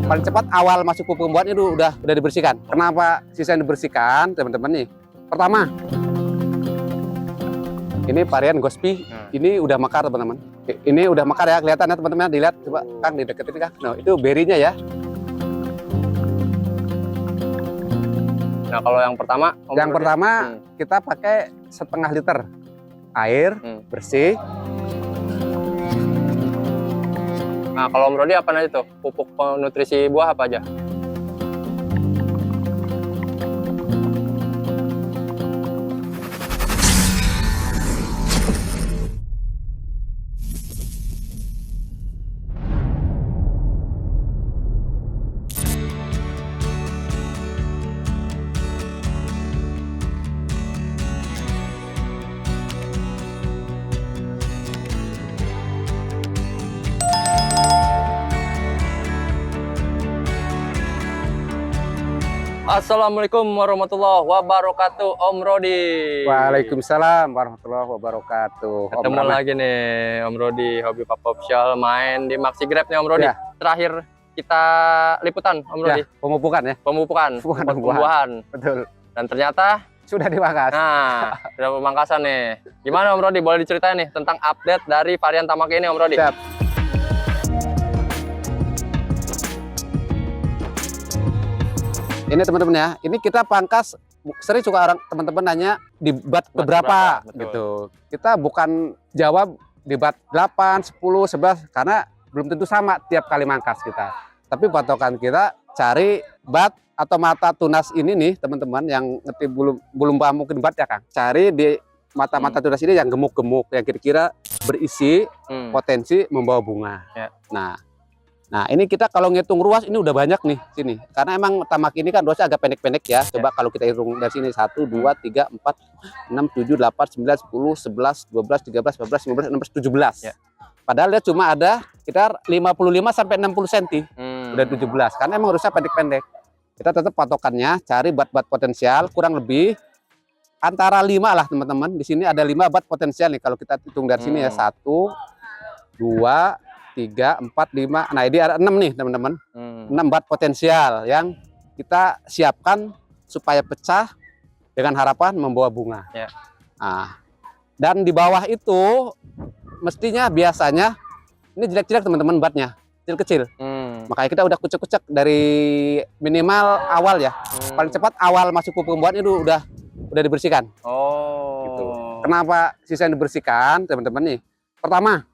Paling cepat awal masuk pupuk pembuahan itu udah dibersihkan. Kenapa sisa yang dibersihkan, teman-teman nih? Pertama, ini varian Gospi, ini udah mekar teman-teman. Ini udah mekar ya, kelihatan ya teman-teman. Dilihat coba Kang dideketin Kang. Nah, itu berinya ya. Nah kalau yang pertama, kita pakai setengah liter air bersih. Nah kalau Om Rodi apa aja tuh? Pupuk nutrisi buah apa aja? Assalamualaikum warahmatullahi wabarakatuh, Om Rodi. Waalaikumsalam warahmatullahi wabarakatuh. Ketemu lagi nih Om Rodi, Hobi Papa Official, main di Maxi Grab nih Om Rodi. Ya. Terakhir kita liputan Om Rodi. Ya, pemupukan ya? Pembuahan. Betul. Dan ternyata sudah dipangkas. Nah, sudah pemangkasan nih. Gimana Om Rodi, boleh diceritain nih tentang update dari varian Tamaki ini Om Rodi? Siap. Ini teman-teman ya, ini kita pangkas, sering suka orang teman-teman nanya di bat keberapa gitu. Kita bukan jawab di bat 8, 10, 11 karena belum tentu sama tiap kali mangkas kita. Tapi patokan kita cari bat atau mata tunas ini nih teman-teman yang ngerti belum paham mungkin bat ya Kang. Cari di mata-mata tunas ini yang gemuk-gemuk, yang kira-kira berisi potensi membawa bunga. Ya. Nah ini kita kalau ngitung ruas ini udah banyak nih sini. Karena emang Tamaki ini kan ruasnya agak pendek-pendek ya. Coba kalau kita hitung dari sini 1, 2, 3, 4, 6, 7, 8, 9, 10, 11, 12, 13, 14, 15, 16, 17. Ya. Padahal dia cuma ada sekitar 55 sampai 60 cm. Udah 17. Karena emang ruasnya pendek-pendek. Kita tetap patokannya cari bat-bat potensial kurang lebih antara 5 lah teman-teman. Di sini ada 5 bat potensial nih kalau kita hitung dari sini ya. 1, 2, 3, 4, 5, nah ini ada 6 nih teman-teman. 6 bat potensial yang kita siapkan supaya pecah dengan harapan membawa bunga. Ya. Nah, dan di bawah itu mestinya biasanya ini jelek-jelek teman-teman batnya, kecil-kecil. Makanya kita udah kucek-kucek dari minimal awal ya. Paling cepat awal masuk pupuk pembuahan itu udah dibersihkan. Gitu. Kenapa sisa yang dibersihkan teman-teman nih? Pertama,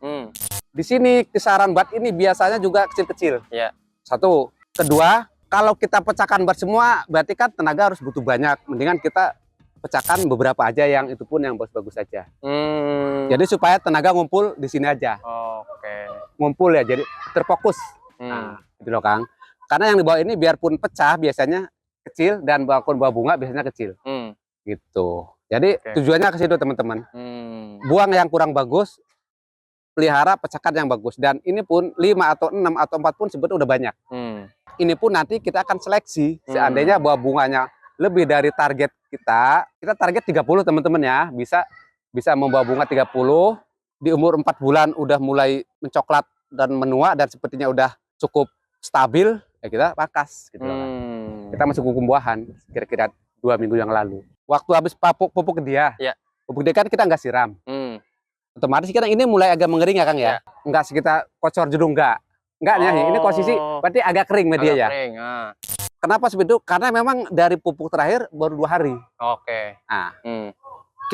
di sini kisaran bat ini biasanya juga kecil-kecil. Ya. 1. Kedua, kalau kita pecahkan bat semua, berarti kan tenaga harus butuh banyak. Mendingan kita pecahkan beberapa aja yang itu pun yang bagus-bagus saja. Jadi supaya tenaga ngumpul di sini aja. Ngumpul ya, jadi terfokus. Nah, gitu loh Kang. Karena yang di bawah ini biarpun pecah biasanya kecil dan walaupun bawa bunga biasanya kecil. Gitu. Jadi tujuannya ke situ teman-teman. Buang yang kurang bagus, pelihara pecahkan yang bagus. Dan ini pun 5 atau 6 atau 4 pun sebetulnya udah banyak. Ini pun nanti kita akan seleksi. Seandainya bahwa bunganya lebih dari target kita target 30 teman-teman ya. Bisa membawa bunga 30. Di umur 4 bulan udah mulai mencoklat dan menua dan sepertinya udah cukup stabil, ya kita pangkas gitu loh. Kita masuk pupuk pembuahan kira-kira 2 minggu yang lalu. Waktu habis pupuk dia. Ya. Pupuk dia kan kita nggak siram. Otomatis kan ini mulai agak mengering ya Kang ya. Enggak sekitar kocor jedung enggak nih. Ini posisi berarti agak kering media ya. Kenapa seperti itu? Karena memang dari pupuk terakhir baru 2 hari. Nah,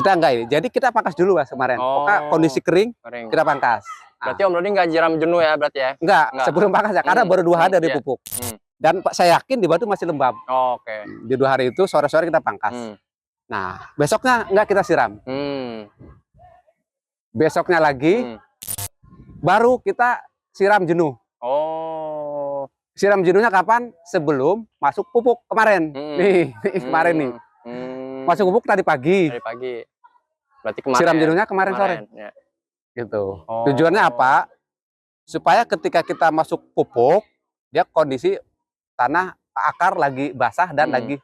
kita enggak ini. Jadi kita pangkas dulu Mas kemarin. Pokoknya kondisi kering. Kita pangkas. Berarti Om Rodi nggak jiram jenuh ya berarti ya? Enggak. Sebelum pangkas ya. Karena baru 2 hari dari pupuk. Dan saya yakin di batu masih lembab. Di 2 hari itu sore-sore kita pangkas. Nah, besoknya enggak kita siram. Besoknya lagi baru kita siram jenuh. Siram jenuhnya kapan? Sebelum masuk pupuk kemarin. Nih kemarin nih. Masuk pupuk tadi pagi. Berarti kemarin. Siram jenuhnya kemarin sore. Ya. Gitu. Tujuannya apa? Supaya ketika kita masuk pupuk, dia kondisi tanah akar lagi basah dan lagi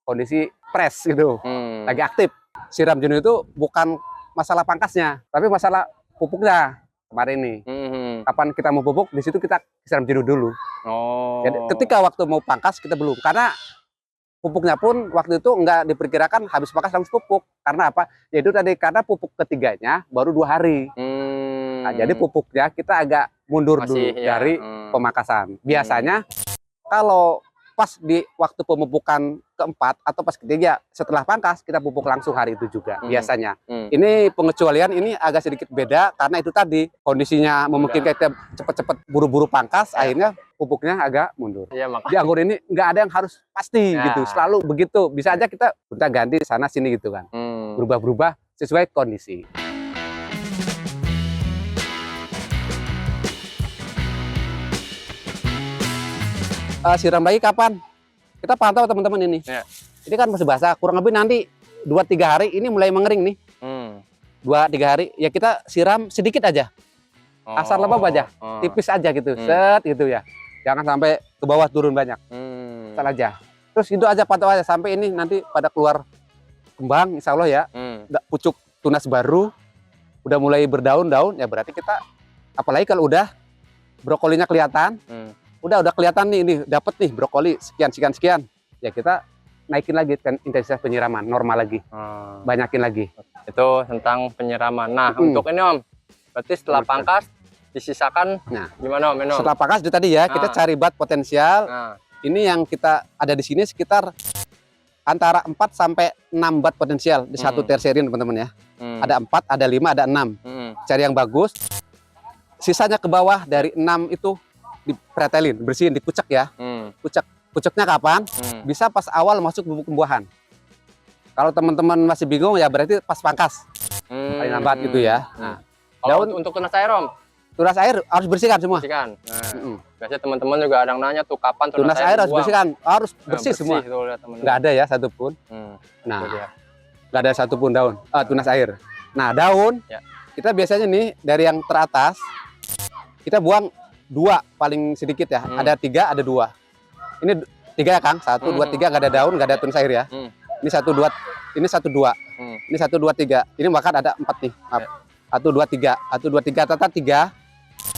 kondisi fresh gitu. Lagi aktif. Siram jenuh itu bukan masalah pangkasnya, tapi masalah pupuknya kemarin nih. Kapan kita mau pupuk, di situ kita siram jenuh dulu. Oh. Jadi ketika waktu mau pangkas kita belum, karena pupuknya pun waktu itu nggak diperkirakan habis pangkas langsung pupuk. Karena apa? Yaitu tadi karena pupuk ketiganya baru 2 hari. Nah, jadi pupuknya kita agak mundur Masih, dulu ya. dari pemangkasan. Biasanya kalau pas di waktu pemupukan keempat atau pas ketiga setelah pangkas kita pupuk langsung hari itu juga biasanya. Ini pengecualian ini agak sedikit beda karena itu tadi kondisinya memungkinkan kita cepat-cepat buru-buru pangkas, akhirnya pupuknya agak mundur. Iya, makanya. Di anggur ini nggak ada yang harus pasti gitu, selalu begitu. Bisa aja kita ganti sana sini gitu kan, berubah-berubah sesuai kondisi. Siram lagi kapan? Kita pantau teman-teman ini. Ya. Ini kan masih basah, kurang lebih nanti 2-3 hari ini mulai mengering nih. 2-3 hari ya kita siram sedikit aja. Asal lembab aja, tipis aja gitu, set gitu ya. Jangan sampai ke bawah turun banyak. Asal aja. Terus itu aja pantau aja sampai ini nanti pada keluar kembang, insya Allah ya. Pucuk tunas baru, udah mulai berdaun-daun ya berarti kita, apalagi kalau udah brokolinya kelihatan. Udah kelihatan nih, ini dapat nih brokoli sekian ya kita naikin lagi intensitas penyiraman normal lagi, banyakin lagi. Itu tentang penyiraman. Nah untuk ini Om, berarti setelah pangkas disisakan gimana Om? Setelah pangkas itu tadi ya kita cari bat potensial. Ini yang kita ada di sini sekitar antara 4 sampai 6 bat potensial di satu terserin teman-teman ya. Ada 4, ada 5, ada 6. Cari yang bagus. Sisanya ke bawah dari 6 itu dipretelin, bersihin, dikucek ya. Kuceknya kapan? Bisa pas awal masuk bubuk pembuahan. Kalau teman-teman masih bingung ya berarti pas pangkas. Paling lambat gitu ya. Nah, kalau untuk tunas air Om? Tunas air harus bersihkan semua. Bersihkan. Biasanya teman-teman juga ada yang nanya tuh kapan tunas air harus bersihkan, harus bersih semua. Nggak ada ya satupun. Nah, nggak ada satupun daun tunas air. Nah daun kita biasanya nih dari yang teratas kita buang 2 paling sedikit ya. Ada 3, ada 2. Ini 3 ya Kang. 1, 2, 3 nggak ada daun, nggak ada tunas air ya. Ini 1, 2, ini 1, 2. Ini 1, 2, 3. Ini bahkan ada 4 nih. Maaf. 1, 2, 3. 1, 2, 3 tata 3.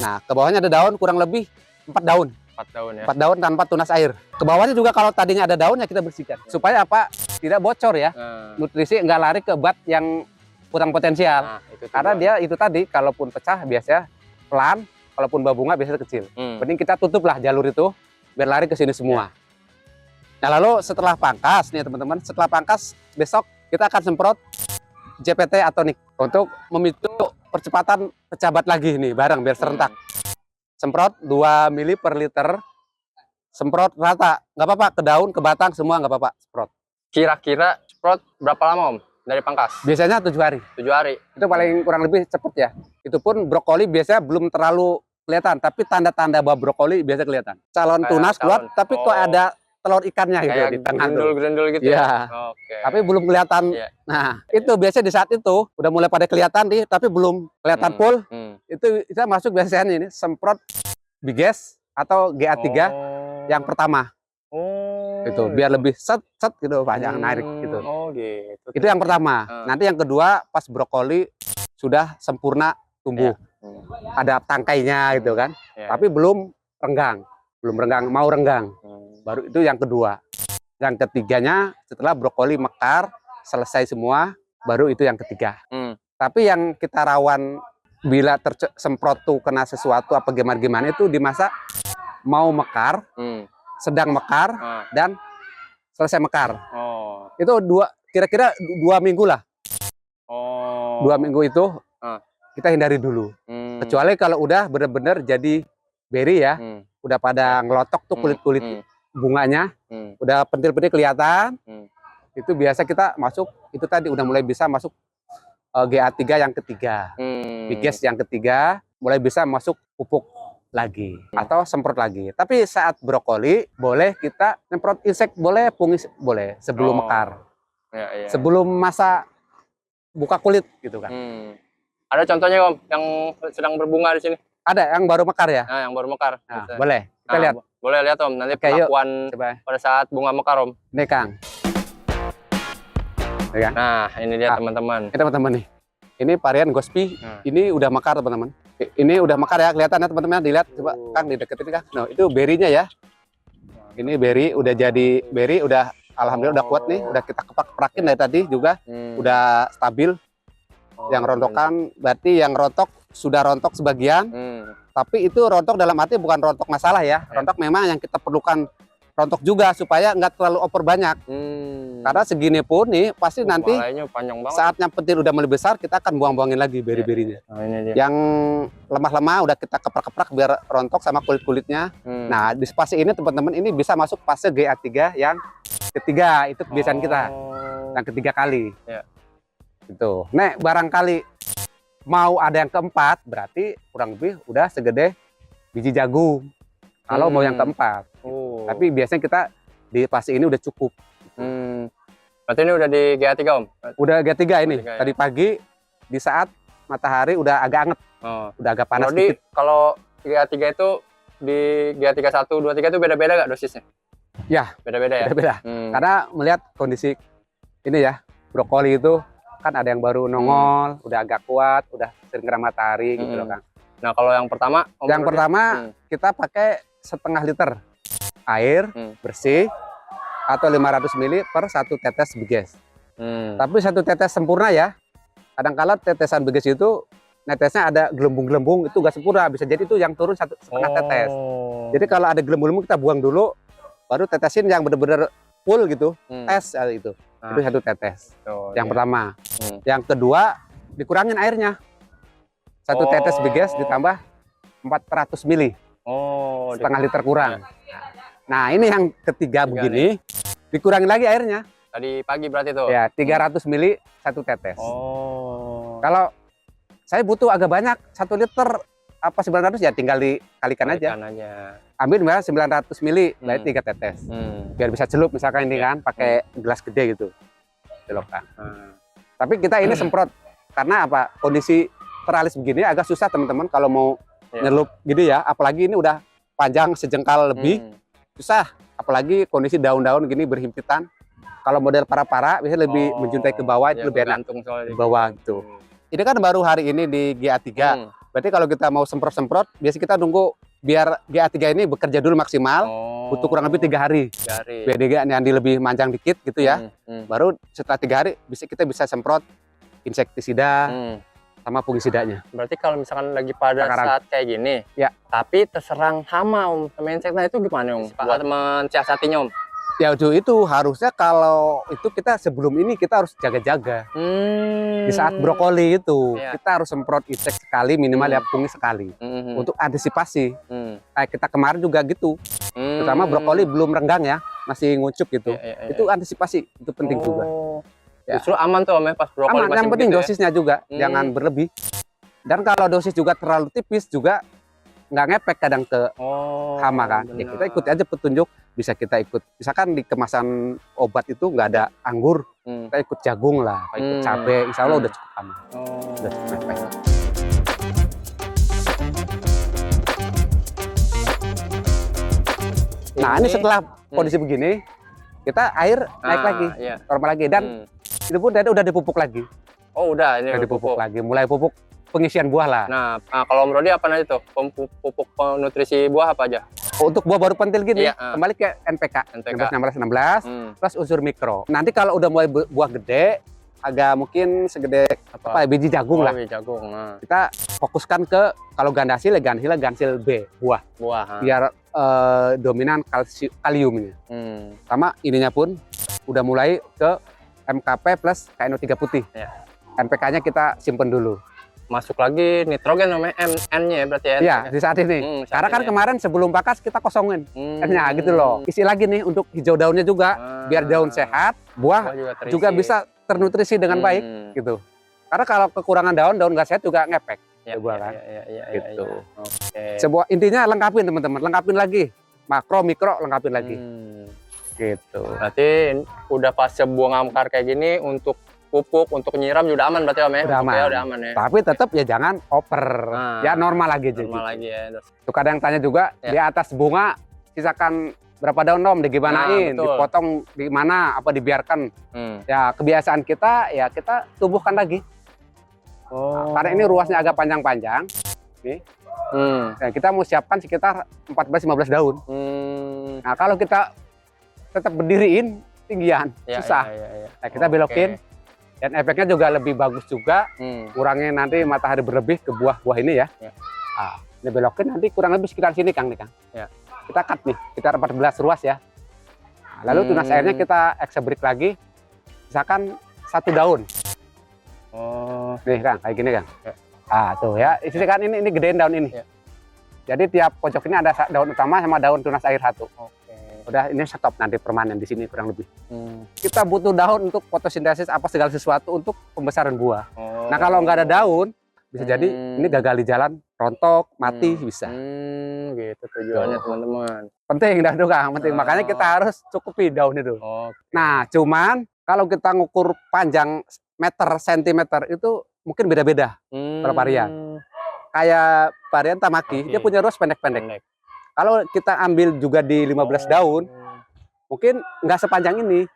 Nah, ke bawahnya ada daun kurang lebih 4 daun. 4 daun ya. 4 daun tanpa tunas air. Ke bawahnya juga kalau tadinya ada daunnya kita bersihkan. Supaya apa? Tidak bocor ya. Nutrisi nggak lari ke bat yang kurang potensial. Karena dia itu tadi kalaupun pecah biasanya pelan. Walaupun bunga biasanya kecil. Mending kita tutup lah jalur itu biar lari ke sini semua. Nah lalu setelah pangkas nih teman-teman, setelah pangkas besok kita akan semprot JPT atau NIK untuk memicu percepatan pecah bat lagi nih bareng biar serentak. Semprot 2 ml per liter, semprot rata, nggak apa-apa ke daun, ke batang semua nggak apa-apa semprot. Kira-kira semprot berapa lama Om dari pangkas? Biasanya 7 hari. 7 hari. Itu paling kurang lebih cepet ya. Itu pun brokoli biasanya belum terlalu kelihatan, tapi tanda-tanda bahwa brokoli biasa kelihatan. Calon tunas keluar, tapi kok ada telur ikannya gitu di tengah tuh. Grendul gitu ya. Tapi belum kelihatan. Nah, itu biasanya di saat itu udah mulai pada kelihatan nih, tapi belum kelihatan full. Itu kita masuk biasanya ini semprot Biges atau GA3 yang pertama. Itu biar lebih set gitu banyak narik gitu. Gitu. Itu yang pertama. Nanti yang kedua pas brokoli sudah sempurna tumbuh. Ada tangkainya gitu kan. Tapi belum renggang. Mau renggang. Baru itu yang kedua. Yang ketiganya setelah brokoli mekar, selesai semua, baru itu yang ketiga. Tapi yang kita rawan bila tersemprot tuh kena sesuatu apa gimana itu di masa mau mekar, sedang mekar, dan selesai mekar. Itu kira-kira 2 minggu lah. 2 minggu itu kita hindari dulu. Kecuali kalau udah bener-bener jadi berry ya, udah pada ngelotok tuh kulit-kulit bunganya, udah pentil-pentil kelihatan, itu biasa kita masuk, itu tadi udah mulai bisa masuk GA3 yang ketiga, Biges yang ketiga, mulai bisa masuk pupuk lagi atau semprot lagi. Tapi saat brokoli boleh kita semprot insek, boleh fungis boleh sebelum mekar, sebelum masa buka kulit gitu kan. Ada contohnya Om yang sedang berbunga di sini? Ada yang baru mekar ya? Nah, yang baru mekar. Nah, boleh kita lihat. Boleh lihat Om, nanti perlakuan pada saat bunga mekar Om. Nih Kang. Nah, ini dia teman-teman. Ini teman-teman nih. Ini varian Gospi. Ini udah mekar teman-teman. Ini udah mekar ya, kelihatan ya teman-teman, dilihat coba Kang dideketin Kang. Nah, itu berinya ya. Ini beri udah jadi beri, udah alhamdulillah udah kuat nih, udah kita kepak-kepakin dari tadi juga, udah stabil. Yang rontokan berarti yang rontok sudah rontok sebagian, tapi itu rontok dalam arti bukan rontok masalah ya. Rontok memang yang kita perlukan rontok juga supaya nggak terlalu over banyak. Karena segini pun nih pasti nanti panjang banget. saatnya petir udah mulai besar kita akan buang-buangin lagi beri-berinya. Nah, ini dia. Yang lemah-lemah udah kita keprak-keprak biar rontok sama kulit-kulitnya. Nah di fase ini teman-teman ini bisa masuk fase GA3 yang ketiga, itu kebiasaan kita yang ketiga kali. Gitu. Nek barangkali mau ada yang keempat berarti kurang lebih udah segede biji jagung. Kalau mau yang keempat. Tapi biasanya kita di fase ini udah cukup. Berarti ini udah di GA3 Om? Udah GA3 ini. GA3, ya? Tadi pagi di saat matahari udah agak anget. Udah agak panas Jadi dikit. kalau GA3 itu di GA3 1, 2, 3 itu beda-beda nggak dosisnya? Ya. Beda-beda ya? Beda-beda. Karena melihat kondisi ini ya, brokoli itu kan ada yang baru nongol, udah agak kuat, udah sering kena matahari gitu loh Kang. Nah kalau yang pertama? Yang pertama kita pakai setengah liter air bersih atau 500 ml per 1 tetes biges. Tapi 1 tetes sempurna ya. Kadang-kala tetesan biges itu netesnya ada gelembung-gelembung, itu gak sempurna. Bisa jadi itu yang turun setengah tetes. Jadi kalau ada gelembung-gelembung kita buang dulu, baru tetesin yang bener-bener full gitu. Tes itu. Itu 1 tetes. Yang pertama. Yang kedua dikurangin airnya. 1 tetes biges ditambah 400 ml. Setengah liter kurang. Nah ini yang ketiga begini, dikurangin lagi airnya. Tadi pagi berarti tuh? Ya 300 ml 1 tetes. Kalau saya butuh agak banyak 1 liter apa 900 ya tinggal dikalikan aja. Ambil 900 ml berarti 3 tetes. Biar bisa celup misalkan ini kan pakai gelas gede gitu. Celupkan. Tapi kita ini semprot karena apa? Kondisi teralis begini agak susah teman-teman kalau mau nyelup gitu ya, apalagi ini udah panjang sejengkal lebih. Susah, apalagi kondisi daun-daun gini berhimpitan. Kalau model para-para biasanya lebih menjuntai ke bawah, itu lebih enak di bawah gitu. Ini kan baru hari ini di GA3. Berarti kalau kita mau semprot-semprot, biasanya kita nunggu biar GA3 ini bekerja dulu maksimal. Butuh kurang lebih 3 hari. Biar dia nanti lebih manjang dikit gitu ya. Baru setelah 3 hari kita bisa semprot insektisida sama fungisidanya. Berarti kalau misalkan lagi pada saat kayak gini, tapi terserang hama sama insek, nah itu gimana buat mensiasatinya Ya itu harusnya kalau itu kita sebelum ini kita harus jaga-jaga. Di saat brokoli itu kita harus semprot insek sekali, minimal ya fungi sekali untuk antisipasi. Kayak kita kemarin juga gitu. Terutama brokoli belum renggang ya, masih ngucup gitu. Itu antisipasi, itu penting juga. Justru aman tuh Om ya pas brokoli aman, masih yang penting begitu dosisnya juga jangan berlebih. Dan kalau dosis juga terlalu tipis juga nggak ngepek kadang ke hama kan. Ya kita ikuti aja petunjuk, bisa kita ikut. Misalkan di kemasan obat itu nggak ada anggur, kita ikut jagung lah, ikut cabai, insya Allah udah cukup aman. Udah cukup ngepek. Nah ini setelah kondisi begini, kita air naik lagi, normal lagi, dan itu pun udah dipupuk lagi. Udah ini udah dipupuk lagi, mulai pupuk pengisian buah lah. Nah kalau Om Rodi apa nanti tuh? Pupuk nutrisi buah apa aja? Untuk buah baru pentil gini, kembali ke NPK 16 plus unsur mikro. Nanti kalau udah mulai buah gede, agak mungkin segede apa biji jagung lah. Biji jagung. Kita fokuskan ke kalau gandasil ya gandasil B buah. Biar dominan kaliumnya. Sama ininya pun udah mulai ke MKP plus KNO3 putih. NPK-nya kita simpen dulu. Masuk lagi nitrogen namanya N-nya berarti ya? Iya, di saat ini. Karena kan kemarin sebelum pakas kita kosongin N-nya gitu loh. Isi lagi nih untuk hijau daunnya juga, biar daun sehat, buah juga bisa ternutrisi dengan baik gitu. Karena kalau kekurangan daun nggak sehat juga ngepek. Buah kan. Gitu. Sebuah intinya lengkapin teman-teman, lengkapin lagi. Makro, mikro lengkapin lagi. Gitu. Berarti udah pas buah ngamkar kayak gini untuk pupuk, untuk nyiram juga aman berarti Om ya? Udah aman ya. Tapi tetap ya jangan over. Ya normal lagi aja. Normal lagi ya. Tuh kadang tanya juga di atas bunga sisakan berapa daun Om, digimanain, dipotong di mana, apa dibiarkan. Ya kebiasaan kita ya kita tumbuhkan lagi. Karena ini ruasnya agak panjang-panjang. Nih. Nah, kita mau siapkan sekitar 14-15 daun. Nah, kalau kita tetap berdiriin tinggian, susah. Nah, kita belokin. Dan efeknya juga lebih bagus juga, kurangnya nanti matahari berlebih ke buah-buah ini ya. Nah, ini belokin nanti kurang lebih sekitar sini Kang nih Kang. Kita cut nih, sekitar 14 ruas ya. Nah, lalu tunas airnya kita eksebrik lagi, misalkan 1 daun. Nih Kang, kayak gini Kang. Ah tuh ya, isi kan ini gedein daun ini. Jadi tiap pojok ini ada daun utama sama daun tunas air 1. Udah ini stop nanti permanen di sini kurang lebih. Kita butuh daun untuk fotosintesis apa segala sesuatu untuk pembesaran buah. Nah kalau nggak ada daun bisa jadi ini gagal di jalan, rontok, mati bisa. Gitu tujuannya teman-teman. Penting dah tuh Kang, penting. Makanya kita harus cukupi daun itu. Nah cuman kalau kita ngukur panjang meter sentimeter itu mungkin beda-beda per varian. Kayak varian Tamaki dia punya ruas pendek-pendek. Kalau kita ambil juga di 15 daun, mungkin nggak sepanjang ini.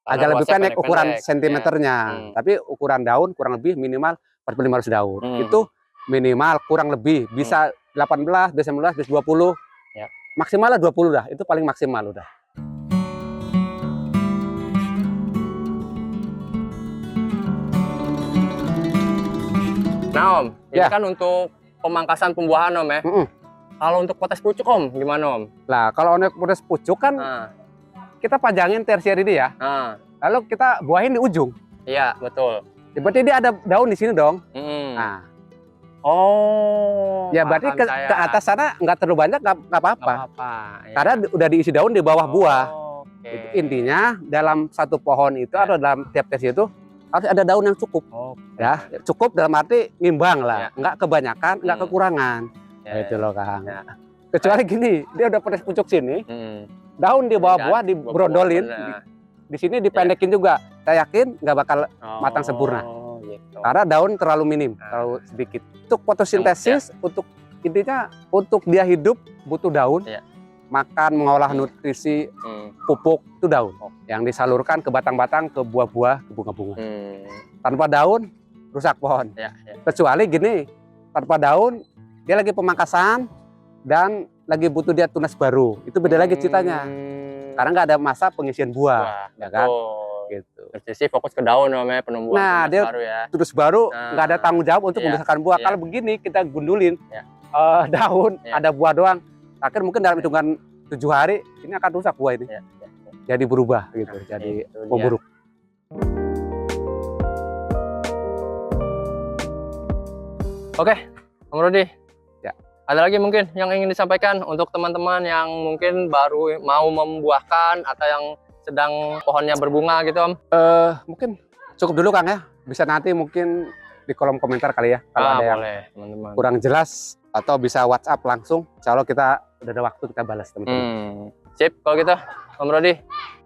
Agak lebih pendek ukuran sentimeternya. Tapi ukuran daun kurang lebih minimal 4.500 daun. Itu minimal kurang lebih. Bisa 18, bisa 19, bisa 20. Maksimal lah 20 dah. Itu paling maksimal udah. Nah Om, ini kan untuk pemangkasan pembuahan Om ya. Kalau untuk potes pucuk Om, gimana Om? Nah, kalau untuk potes pucuk kan kita panjangin tersier ini ya. Lalu kita buahin di ujung. Iya, betul. Ya, berarti dia ada daun di sini dong. Nah. Ya berarti ke atas sana nggak terlalu banyak, nggak apa-apa. Karena udah diisi daun di bawah buah. Intinya dalam satu pohon itu atau dalam tiap tersier itu harus ada daun yang cukup. Ya, cukup dalam arti ngimbang lah. Nggak kebanyakan, nggak kekurangan. Itu loh Kang. Kecuali gini, dia udah potes pucuk sini, daun di bawah buah dibrondolin, di sini dipendekin juga. Saya yakin nggak bakal matang sempurna. Gitu. Karena daun terlalu minim, terlalu sedikit. Untuk fotosintesis, untuk intinya untuk dia hidup butuh daun, makan, mengolah nutrisi, pupuk itu daun yang disalurkan ke batang-batang, ke buah-buah, ke bunga-bunga. Tanpa daun rusak pohon. Kecuali gini, tanpa daun dia lagi pemangkasan dan lagi butuh dia tunas baru. Itu beda lagi ceritanya. Karena nggak ada masa pengisian buah, ya kan? Gitu. Jadi fokus ke daun namanya penumbuhan. Nah, dia baru ya. Terus baru nggak ada tanggung jawab untuk membesarkan buah. Kalau begini kita gundulin daun, ada buah doang. Akhir mungkin dalam hitungan 7 hari ini akan rusak buah ini. Jadi berubah gitu, jadi memburuk. Oke, Om Rudi. Ada lagi mungkin yang ingin disampaikan untuk teman-teman yang mungkin baru mau membuahkan atau yang sedang pohonnya berbunga gitu Om? Mungkin cukup dulu Kang ya. Bisa nanti mungkin di kolom komentar kali ya. Kalau ada yang teman-teman kurang jelas atau bisa WhatsApp langsung. Insya Allah kita udah ada waktu kita balas teman-teman. Sip kalau gitu Om Rudi.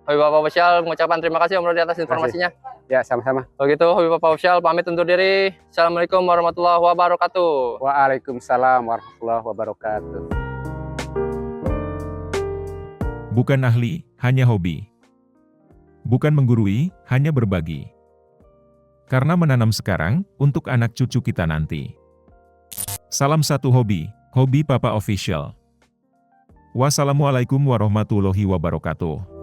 Hobi Papa Official mengucapkan terima kasih Om Rudi atas informasinya. Ya sama-sama. Kalau gitu Hobi Papa Official pamit undur diri. Assalamualaikum warahmatullahi wabarakatuh. Waalaikumsalam warahmatullahi wabarakatuh. Bukan ahli, hanya hobi. Bukan menggurui, hanya berbagi. Karena menanam sekarang, untuk anak cucu kita nanti. Salam satu hobi, Hobi Papa Official. Wassalamualaikum warahmatullahi wabarakatuh.